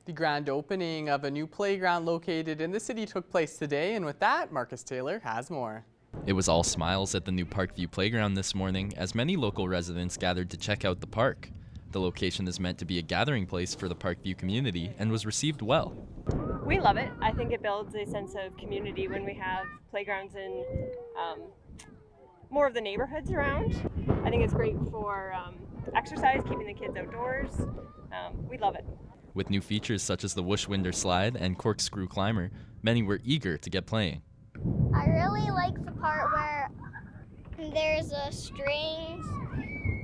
The grand opening of a new playground located in the city took place today, and with that, Marcus Taylor has more. It was all smiles at the new Parkview playground this morning as many local residents gathered to check out the park. The location is meant to be a gathering place for the Parkview community and was received well. We love it. I think it builds a sense of community when we have playgrounds in more of the neighborhoods around. I think it's great for exercise, keeping the kids outdoors. We love it. With new features such as the Wishwinder slide and corkscrew climber, many were eager to get playing. I really like the part where there's a strings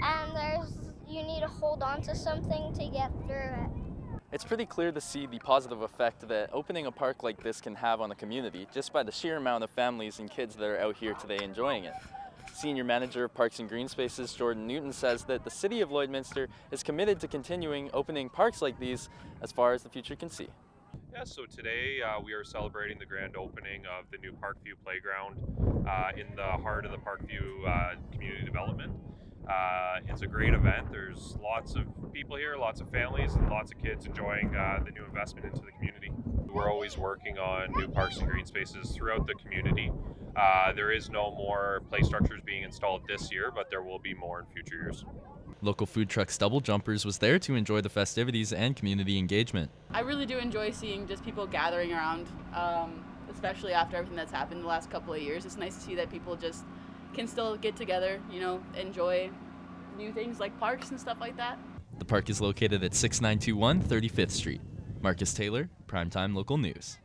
and you need to hold on to something to get through it. It's pretty clear to see the positive effect that opening a park like this can have on the community just by the sheer amount of families and kids that are out here today enjoying it. Senior Manager of Parks and Green Spaces Jordan Newton says that the City of Lloydminster is committed to continuing opening parks like these as far as the future can see. Yeah, so today we are celebrating the grand opening of the new Parkview playground in the heart of the Parkview community development. It's a great event. There's lots of people here, lots of families, and lots of kids enjoying the new investment into the community. We're always working on new parks and green spaces throughout the community. There is no more play structures being installed this year, but there will be more in future years. Local food truck Stubble Jumpers was there to enjoy the festivities and community engagement. I really do enjoy seeing just people gathering around, especially after everything that's happened the last couple of years. It's nice to see that people just can still get together, enjoy new things like parks and stuff like that. The park is located at 6921 35th Street. Marcus Taylor, Primetime Local News.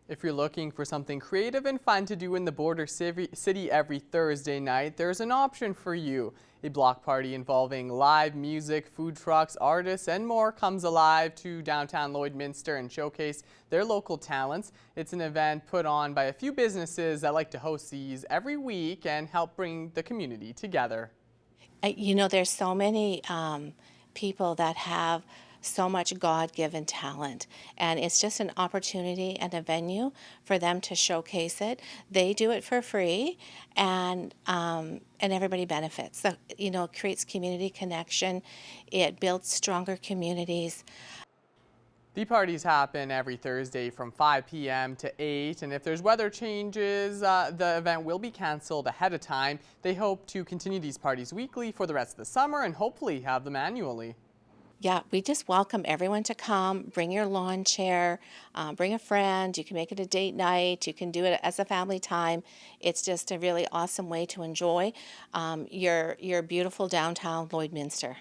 If you're looking for something creative and fun to do in the border city every Thursday night, there's an option for you. A block party involving live music, food trucks, artists, and more comes alive to downtown Lloydminster and showcase their local talents. It's an event put on by a few businesses that like to host these every week and help bring the community together. There's so many people that have so much God-given talent, and it's just an opportunity and a venue for them to showcase it. They do it for free, and everybody benefits. So, it creates community connection. It builds stronger communities. The parties happen every Thursday from 5 p.m. to 8, and if there's weather changes, the event will be canceled ahead of time. They hope to continue these parties weekly for the rest of the summer and hopefully have them annually. Yeah, we just welcome everyone to come. Bring your lawn chair, bring a friend. You can make it a date night. You can do it as a family time. It's just a really awesome way to enjoy your beautiful downtown Lloydminster.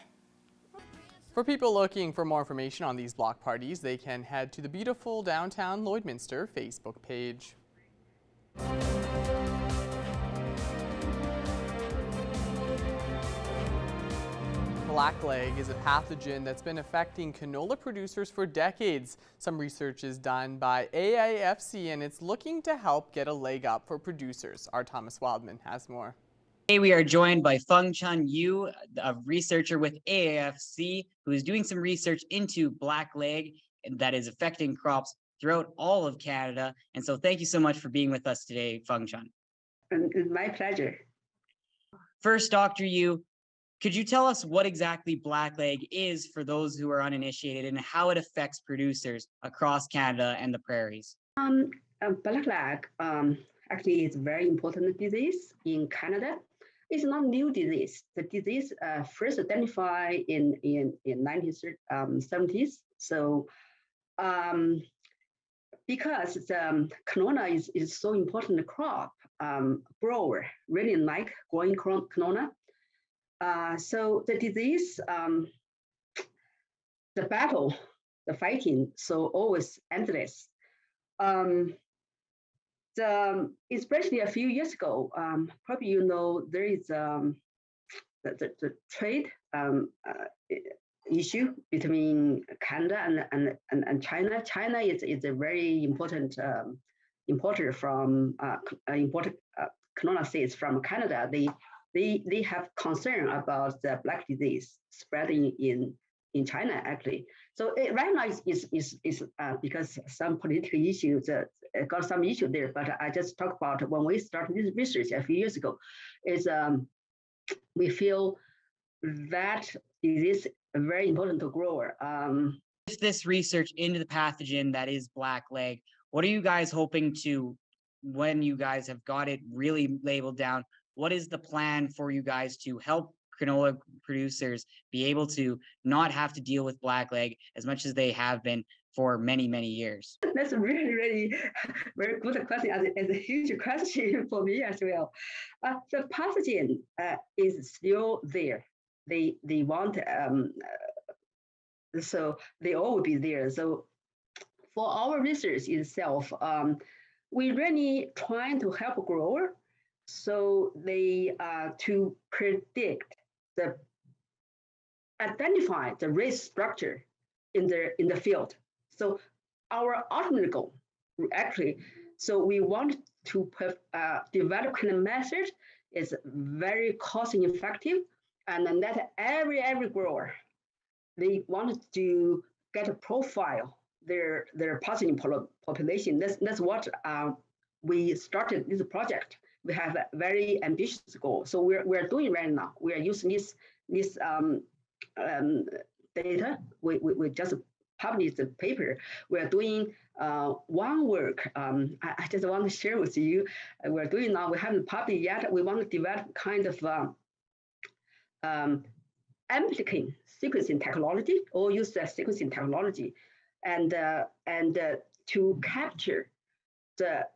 For people looking for more information on these block parties, they can head to the beautiful downtown Lloydminster Facebook page. Blackleg is a pathogen that's been affecting canola producers for decades. Some research is done by AIFC and it's looking to help get a leg up for producers. Our Thomas Wildman has more. Today we are joined by Feng Chun Yu, a researcher with AIFC, who is doing some research into blackleg that is affecting crops throughout all of Canada. And so thank you so much for being with us today, Feng Chun. It's my pleasure. First, Dr. Yu, could you tell us what exactly blackleg is for those who are uninitiated and how it affects producers across Canada and the prairies? Blackleg actually is a very important disease in Canada. It's not a new disease. The disease first identified in 1970s. So because the canola is so important crop, grower really like growing canola. So the disease, the battle, the fighting, so always endless. Especially a few years ago, probably there is the trade issue between Canada and China. China is a very important importer from imported canola seeds from Canada. They have concern about the black disease spreading in China actually. So right now is because some political issues got some issue there. But I just talk about when we started this research a few years ago, is we feel that it is very important to grower. this research into the pathogen that is blackleg, what are you guys hoping to, when you guys have got it really labeled down, what is the plan for you guys to help canola producers be able to not have to deal with blackleg as much as they have been for many, many years? That's a really, really very good question, and it's a huge question for me as well. The pathogen is still there. They want so they all will be there. So for our research itself, we really trying to help grower, so they to predict identify the risk structure in the field. So our ultimate goal, actually, so we want to develop kind of method is very cost effective, and then that every grower, they want to get a profile their pathogen population. That's what we started this project. We have a very ambitious goal. So we're doing right now. We are using this data. We just published the paper. We are doing one work. I just want to share with you. We're doing now. We haven't published yet. We want to develop kind of amplicate sequencing technology, or use the sequencing technology, and to capture the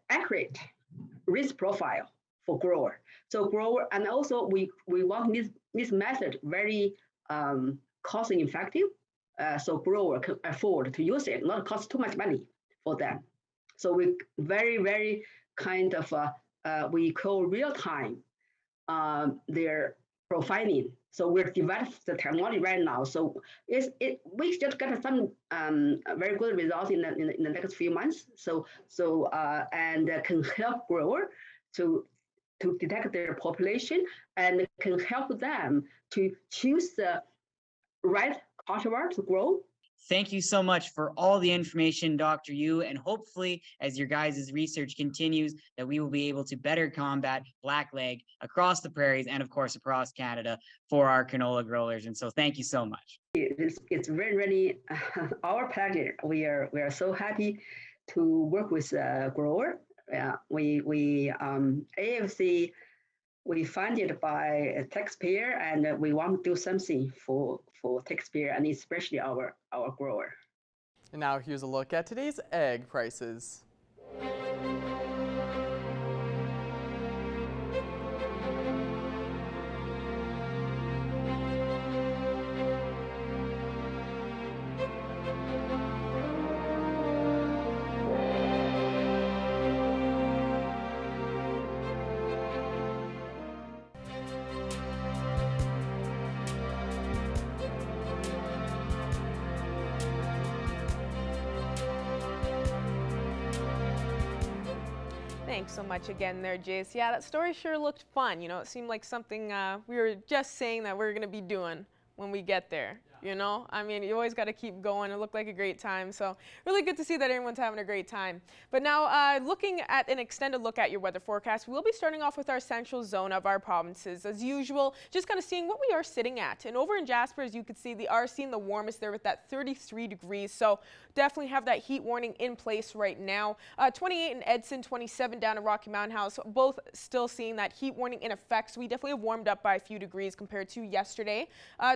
accurate risk profile for grower. So grower, and also we want this method very cost effective, so grower can afford to use it, not cost too much money for them. So we very kind of we call real time their profiling. So we're developing the technology right now. So we just got some very good results in the next few months. So and can help grower to detect their population, and can help them to choose the right cultivar to grow. Thank you so much for all the information, Dr. Yu, and hopefully as your guys' research continues, that we will be able to better combat blackleg across the prairies and of course across Canada for our canola growers. And so thank you so much. It's really our pleasure. We are so happy to work with a grower. We AFC, we funded by a taxpayer, and we want to do something for taxpayer, and especially our grower. And now here's a look at today's egg prices. Thanks so much again there, Jace. Yeah, that story sure looked fun. You know, it seemed like something we were just saying that we're going to be doing when we get there. You know, I mean, you always got to keep going. It looked like a great time. So really good to see that everyone's having a great time. But now looking at an extended look at your weather forecast, we'll be starting off with our central zone of our provinces. As usual, just kind of seeing what we are sitting at. And over in Jasper, as you can see, they are seeing the warmest there with that 33 degrees. So definitely have that heat warning in place right now. 28 in Edson, 27 down at Rocky Mountain House, both still seeing that heat warning in effect. So we definitely have warmed up by a few degrees compared to yesterday.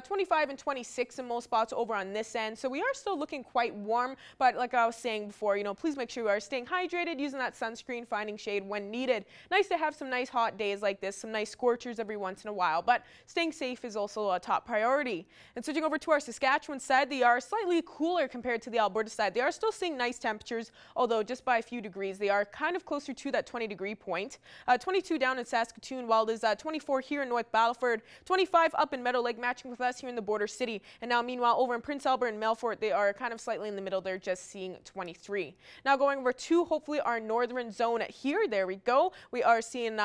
25 and 26 in most spots over on this end. So we are still looking quite warm, but like I was saying before, you know, please make sure you are staying hydrated, using that sunscreen, finding shade when needed. Nice to have some nice hot days like this, some nice scorchers every once in a while, but staying safe is also a top priority. And switching over to our Saskatchewan side, they are slightly cooler compared to the Alberta side. They are still seeing nice temperatures, although just by a few degrees. They are kind of closer to that 20-degree point. 22 down in Saskatoon, while it is 24 here in North Battleford, 25 up in Meadow Lake, matching with us here in the border city. And now meanwhile over in Prince Albert and Melfort, they are kind of slightly in the middle. They're just seeing 23. Now going over to hopefully our northern zone here. There we go. We are seeing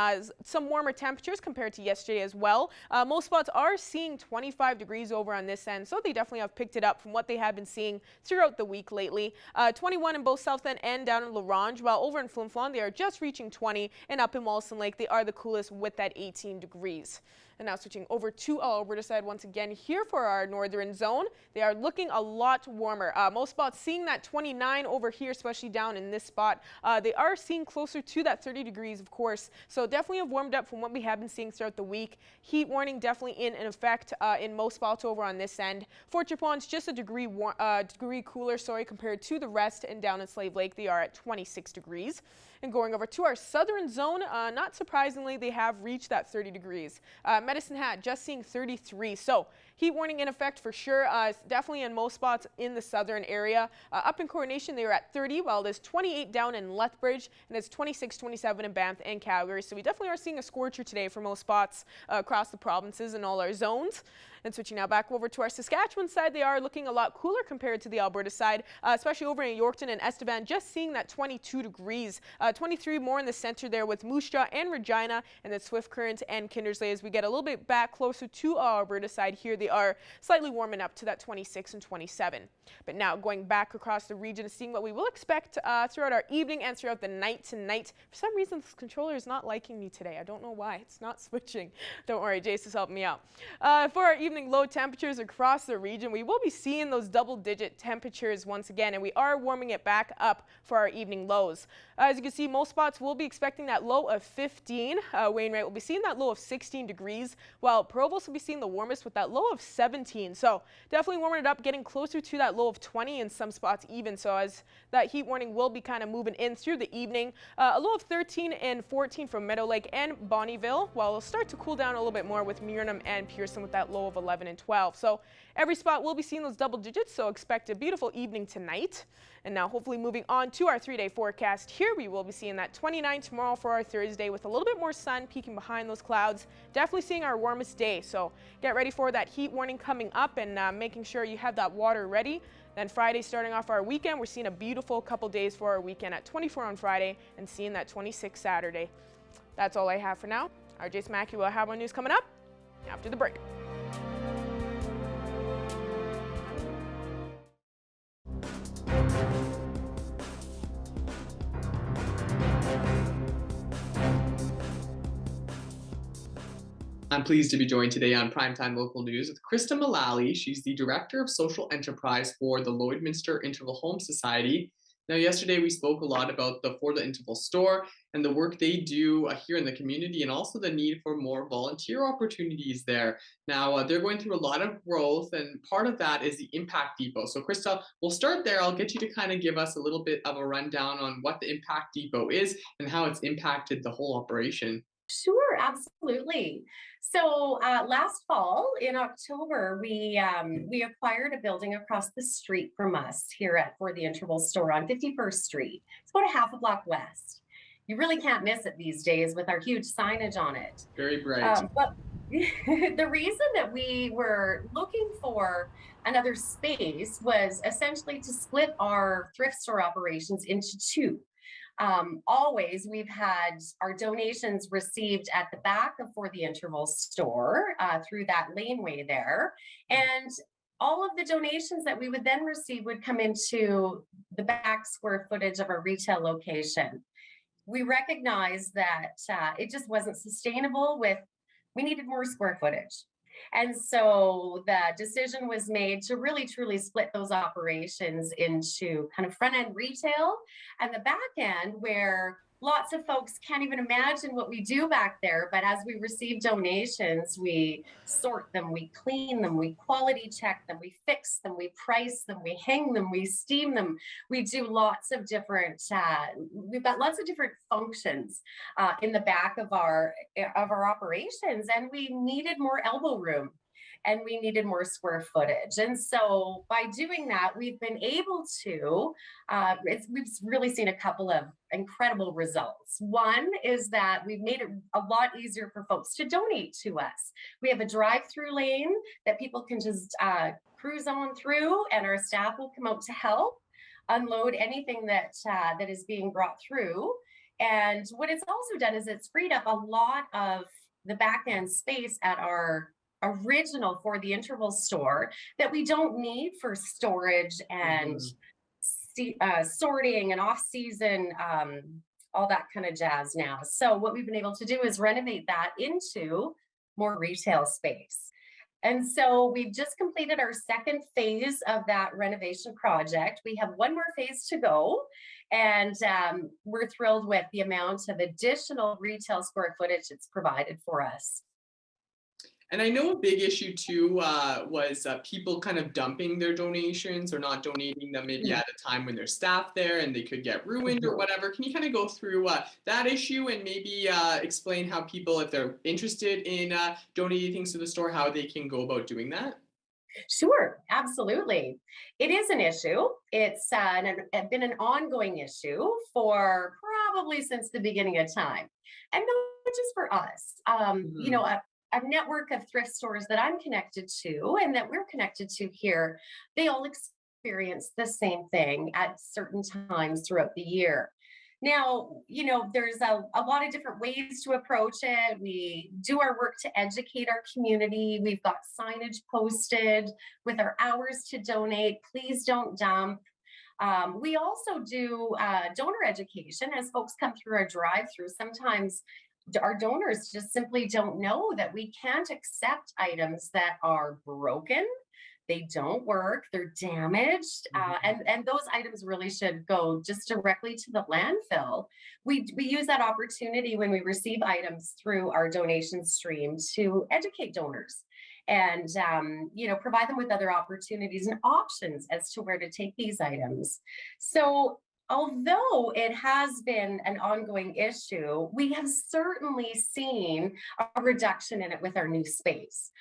some warmer temperatures compared to yesterday as well. Most spots are seeing 25 degrees over on this end, so they definitely have picked it up from what they have been seeing throughout the week lately. 21 in both South End and down in La Ronge, while over in Flin Flon they are just reaching 20, and up in Walson Lake they are the coolest with that 18 degrees. And now switching over to Alberta side once again here for our northern zone. They are looking a lot warmer. Most spots seeing that 29 over here, especially down in this spot. They are seeing closer to that 30 degrees, of course. So definitely have warmed up from what we have been seeing throughout the week. Heat warning definitely in effect in most spots over on this end. Fort Chapon's just a degree cooler, compared to the rest, and down in Slave Lake they are at 26 degrees. And going over to our southern zone, not surprisingly, they have reached that 30 degrees. Medicine Hat just seeing 33. So heat warning in effect for sure. Definitely in most spots in the southern area. Up in Coronation, they are at 30, while it is 28 down in Lethbridge, and it's 26, 27 in Banff and Calgary. So we definitely are seeing a scorcher today for most spots across the provinces and all our zones. And switching now back over to our Saskatchewan side, they are looking a lot cooler compared to the Alberta side, especially over in Yorkton and Estevan, just seeing that 22 degrees. 23 more in the center there with Moose Jaw and Regina, and then Swift Current and Kindersley. As we get a little bit back closer to our Alberta side here, they are slightly warming up to that 26 and 27. But now going back across the region, seeing what we will expect throughout our evening and throughout the night tonight. For some reason, this controller is not liking me today. I don't know why. It's not switching. Don't worry, Jace is helping me out. For our evening low temperatures across the region, we will be seeing those double-digit temperatures once again, and we are warming it back up for our evening lows. As you can see, most spots will be expecting that low of 15. Wainwright will be seeing that low of 16 degrees, while Provost will be seeing the warmest with that low of 17. So definitely warming it up, getting closer to that low of 20 in some spots even. So as that heat warning will be kind of moving in through the evening, a low of 13 and 14 from Meadow Lake and Bonnyville, while it'll start to cool down a little bit more with Muirnham and Pearson with that low of 11 and 12. So every spot will be seeing those double digits, so expect a beautiful evening tonight. And now hopefully moving on to our 3-day forecast. Here we will be seeing that 29 tomorrow for our Thursday with a little bit more sun peeking behind those clouds. Definitely seeing our warmest day, so get ready for that heat warning coming up and making sure you have that water ready. Then Friday starting off our weekend, we're seeing a beautiful couple days for our weekend at 24 on Friday and seeing that 26 Saturday. That's all I have for now. Our Jason Mackey will have more news coming up after the break. I'm pleased to be joined today on Primetime Local News with Krista Mullally. She's the Director of Social Enterprise for the Lloydminster Interval Home Society. Now, yesterday we spoke a lot about the For the Interval store and the work they do here in the community, and also the need for more volunteer opportunities there. Now, they're going through a lot of growth, and part of that is the Impact Depot. So, Krista, we'll start there. I'll get you to kind of give us a little bit of a rundown on what the Impact Depot is and how it's impacted the whole operation. Sure, absolutely. So last fall in October, we acquired a building across the street from us here at For the Interval store on 51st Street. It's about a half a block west. You really can't miss it these days with our huge signage on it. Very bright. But the reason that we were looking for another space was essentially to split our thrift store operations into two. Always we've had our donations received at the back of For the Interval store through that laneway there, and all of the donations that we would then receive would come into the back square footage of our retail location. We recognized that it just wasn't sustainable. We needed more square footage. And so the decision was made to really truly split those operations into kind of front end retail and the back end, where lots of folks can't even imagine what we do back there. But as we receive donations, we sort them, we clean them, we quality check them, we fix them, we price them, we hang them, we steam them. We do lots of different, we've got lots of different functions in the back of our operations, and we needed more elbow room. And we needed more square footage. And so by doing that, we've been able to, we've really seen a couple of incredible results. One is that we've made it a lot easier for folks to donate to us. We have a drive-through lane that people can just cruise on through, and our staff will come out to help unload anything that is being brought through. And what it's also done is it's freed up a lot of the back end space at our original For the Interval store that we don't need for storage and sorting and off-season, all that kind of jazz now. So what we've been able to do is renovate that into more retail space. And so we've just completed our second phase of that renovation project. We have one more phase to go, and we're thrilled with the amount of additional retail square footage it's provided for us. And I know a big issue too was people kind of dumping their donations or not donating them maybe at a time when there's staff there and they could get ruined or whatever. Can you kind of go through that issue and maybe explain how people, if they're interested in donating things to the store, how they can go about doing that? Sure, absolutely. It is an issue. It's been an ongoing issue for probably since the beginning of time. And not just for us. You know, a network of thrift stores that I'm connected to and that we're connected to here, they all experience the same thing at certain times throughout the year. Now, you know, there's a lot of different ways to approach it. We do our work to educate our community. We've got signage posted with our hours to donate. Please don't dump. We also do donor education as folks come through our drive-through. Sometimes our donors just simply don't know that we can't accept items that are broken, they don't work, they're damaged, and those items really should go just directly to the landfill. We use that opportunity when we receive items through our donation stream to educate donors and you know, provide them with other opportunities and options as to where to take these items. So although it has been an ongoing issue, we have certainly seen a reduction in it with our new space.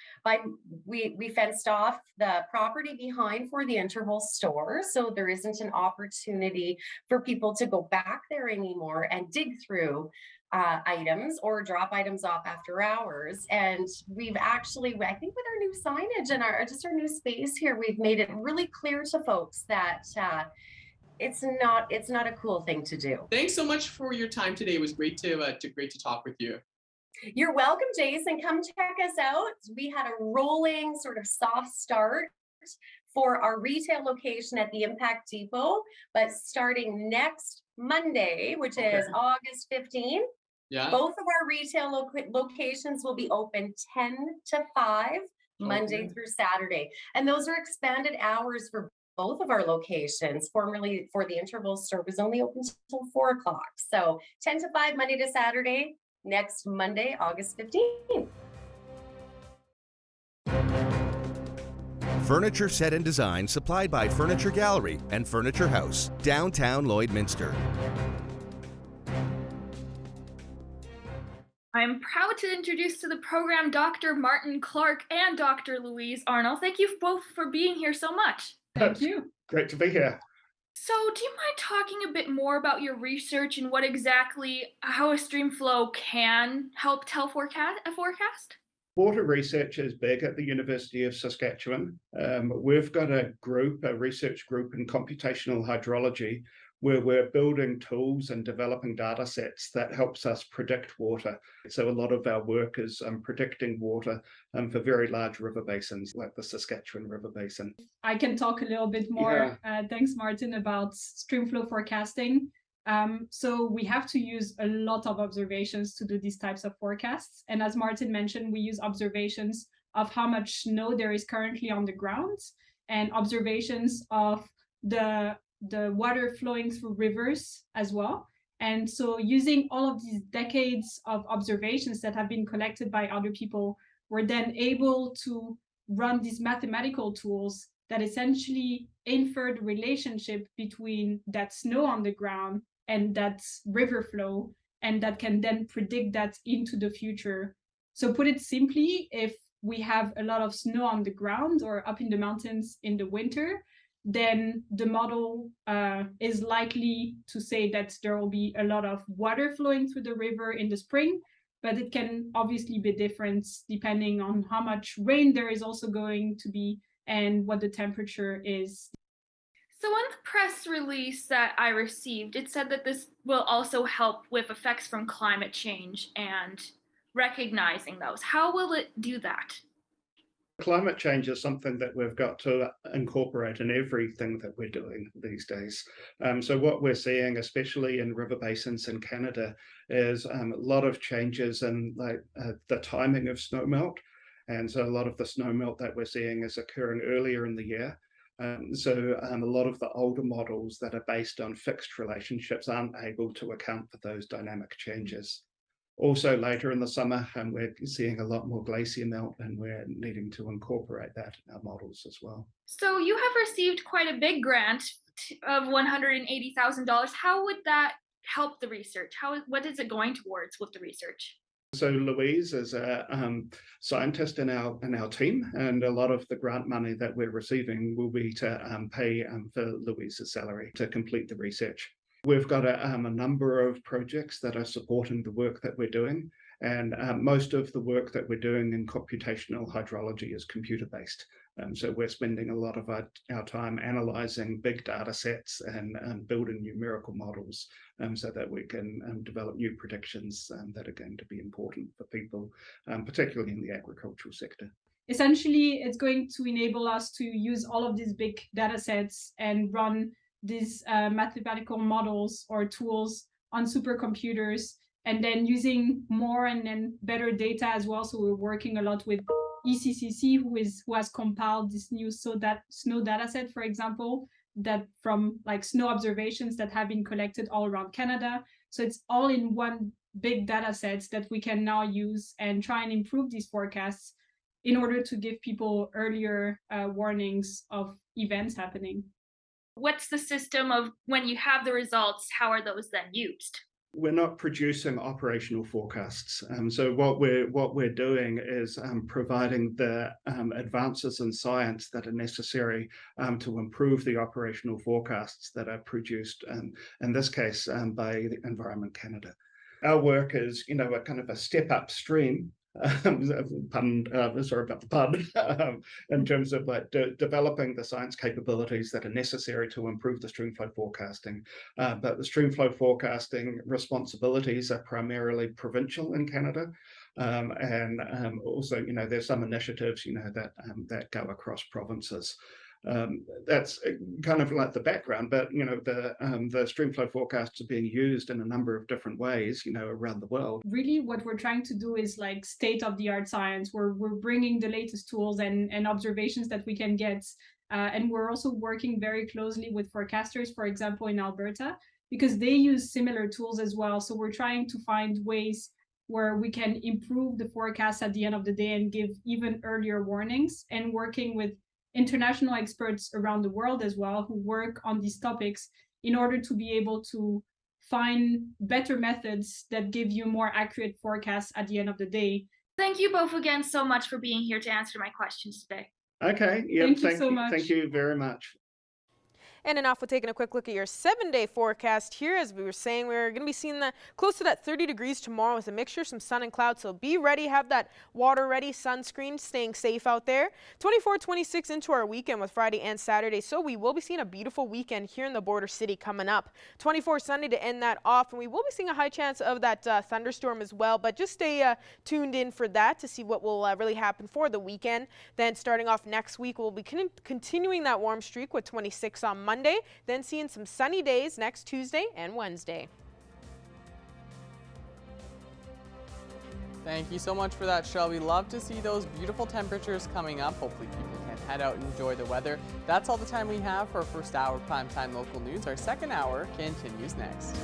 We fenced off the property behind for the interval store, so there isn't an opportunity for people to go back there anymore and dig through items or drop items off after hours. And we've actually, I think with our new signage and our new space here, we've made it really clear to folks that it's not a cool thing to do. Thanks so much for your time today. It was great to talk with you. You're welcome, Jason. Come check us out. We had a rolling sort of soft start for our retail location at the Impact Depot, but starting next Monday, which is August 15th, both of our retail locations will be open 10 to 5 Monday through Saturday. And those are expanded hours for both of our locations. Formerly for the interval store was only open until 4 o'clock. So 10 to 5 Monday to Saturday, next Monday, August 15th. Furniture set and design supplied by Furniture Gallery and Furniture House, downtown Lloydminster. I'm proud to introduce to the program Dr. Martin Clark and Dr. Louise Arnold. Thank you both for being here so much. Thank you. Great to be here. So, do you mind talking a bit more about your research and how a stream flow can help tell a forecast? Water research is big at the University of Saskatchewan. We've got a research group in computational hydrology, where we're building tools and developing data sets that helps us predict water. So a lot of our work is predicting water for very large river basins like the Saskatchewan River Basin. I can talk a little bit more, thanks Martin, about streamflow forecasting. So we have to use a lot of observations to do these types of forecasts. And as Martin mentioned, we use observations of how much snow there is currently on the ground and observations of the water flowing through rivers as well. And so using all of these decades of observations that have been collected by other people, we're then able to run these mathematical tools that essentially infer the relationship between that snow on the ground and that river flow, and that can then predict that into the future. So put it simply, if we have a lot of snow on the ground or up in the mountains in the winter, then the model is likely to say that there will be a lot of water flowing through the river in the spring, but it can obviously be different depending on how much rain there is also going to be and what the temperature is. So in the press release that I received, it said that this will also help with effects from climate change and recognizing those. How will it do that? Climate change is something that we've got to incorporate in everything that we're doing these days. So what we're seeing, especially in river basins in Canada, is a lot of changes in the timing of snowmelt. And so a lot of the snowmelt that we're seeing is occurring earlier in the year. So a lot of the older models that are based on fixed relationships aren't able to account for those dynamic changes. Also later in the summer, we're seeing a lot more glacier melt, and we're needing to incorporate that in our models as well. So you have received quite a big grant of $180,000. How would that help the research? What is it going towards with the research? So Louise is a scientist in our team, and a lot of the grant money that we're receiving will be to pay for Louise's salary to complete the research. We've got a number of projects that are supporting the work that we're doing, and most of the work that we're doing in computational hydrology is computer-based. So we're spending a lot of our time analysing big data sets and building numerical models so that we can develop new predictions that are going to be important for people, particularly in the agricultural sector. Essentially, it's going to enable us to use all of these big data sets and run these mathematical models or tools on supercomputers, and then using more and then better data as well. So we're working a lot with ECCC, who has compiled this new snow data set, for example, that from like snow observations that have been collected all around Canada. So it's all in one big data set that we can now use and try and improve these forecasts in order to give people earlier warnings of events happening. What's the system of when you have the results, how are those then used? We're not producing operational forecasts. So what we're doing is providing the advances in science that are necessary to improve the operational forecasts that are produced, in this case, by the Environment Canada. Our work is, a kind of a step upstream. Sorry about the pun. In terms of developing the science capabilities that are necessary to improve the streamflow forecasting, but the streamflow forecasting responsibilities are primarily provincial in Canada, and also there's some initiatives that go across provinces. That's kind of like the background, but the streamflow forecasts are being used in a number of different ways, around the world. Really, what we're trying to do is like state-of-the-art science. We're bringing the latest tools and observations that we can get, and we're also working very closely with forecasters, for example, in Alberta, because they use similar tools as well. So we're trying to find ways where we can improve the forecast at the end of the day and give even earlier warnings, and working with international experts around the world as well who work on these topics in order to be able to find better methods that give you more accurate forecasts at the end of the day. Thank you both again so much for being here to answer my questions today. Okay, yeah, thank you so much. Thank you very much. And enough with taking a quick look at your 7-day forecast here. As we were saying, we're going to be seeing that close to that 30 degrees tomorrow with a mixture of some sun and clouds. So be ready, have that water ready, sunscreen, staying safe out there. 24, 26 into our weekend with Friday and Saturday. So we will be seeing a beautiful weekend here in the border city coming up. 24 Sunday to end that off. And we will be seeing a high chance of that thunderstorm as well. But just stay tuned in for that to see what will really happen for the weekend. Then starting off next week, we'll be continuing that warm streak with 26 on Monday. Then seeing some sunny days next Tuesday and Wednesday. Thank you so much for that, Shelby. Love to see those beautiful temperatures coming up. Hopefully people can head out and enjoy the weather. That's all the time we have for our first hour of Primetime Local News. Our second hour continues next.